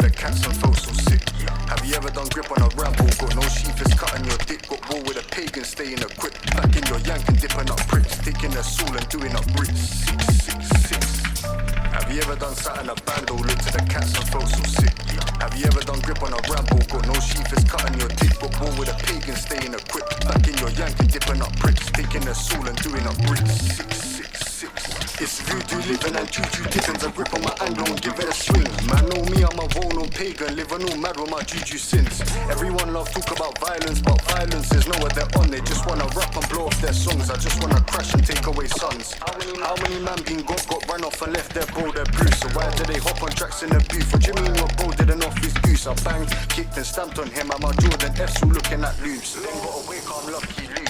the cats and felt so sick. Have you ever done grip on a ramble? Got no sheath, it's cutting your dick. Got war with a pagan, staying equipped. Back in your yank and dipping up pricks. Taking their soul and doing up bricks. 666. Have you ever done sat in a bando? Looked at the cats and felt so sick. Have you ever done grip on a ramble? Got no sheath, it's cutting your dick. Got war with a pagan, staying equipped. Back in your yank and dipping up pricks. Taking their soul and doing up bricks. 666. It's voodoo living and juju dippings. I grip on my angle and give it a swing. Man know me, I'm a vulnerable pagan, living all mad with my juju sins. Everyone love talk about violence, but violence is nowhere they're on. They just wanna rap and blow off their songs. I just wanna crash and take away sons. How many man been got run off and left their bro, their bruise? So why do they hop on tracks in the booth? What do you mean your bro didn't off his goose? I banged, kicked and stamped on him. I'm a Jordan F's all looking at loops. Then got awake, I'm lucky loose.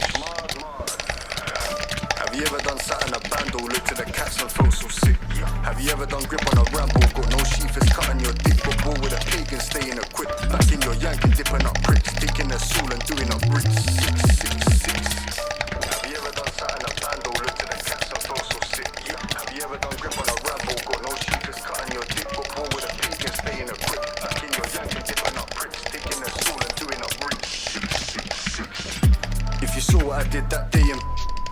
Have you ever done sat in a bando, looked at the cats and felt so sick? Have you ever done grip on a ramble? Got no sheath, it's cutting your dick. Got war with a pagan, staying equipped. Back in your yank and dipping up pricks. Taking their soul and doing up bricks. 666. Have you ever done sat in a bando, looked at the cats and felt so sick? Have you ever done grip on a ramble? Got no sheath, it's cutting your dick. Got war with a pagan, staying equipped. Back in your yank and dipping up pricks. Taking their soul and doing up bricks. 666. If you saw what I did that day in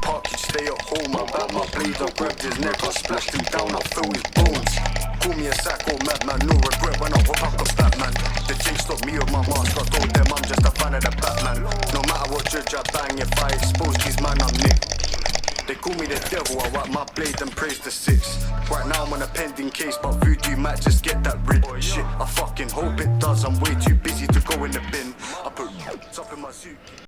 park, he'd stay at home. I back my blade, I grabbed his neck, I splashed him down, I feel his bones. Call me a psycho madman, no regret when I walk up a Batman. The thing stopped me with my mask, I told them I'm just a fan of the Batman. No matter what judge I bang, if I expose these man, I'm Nick. They call me the devil, I wipe my blade and praise the 6. Right now I'm on a pending case, but voodoo might just get that rid. Shit,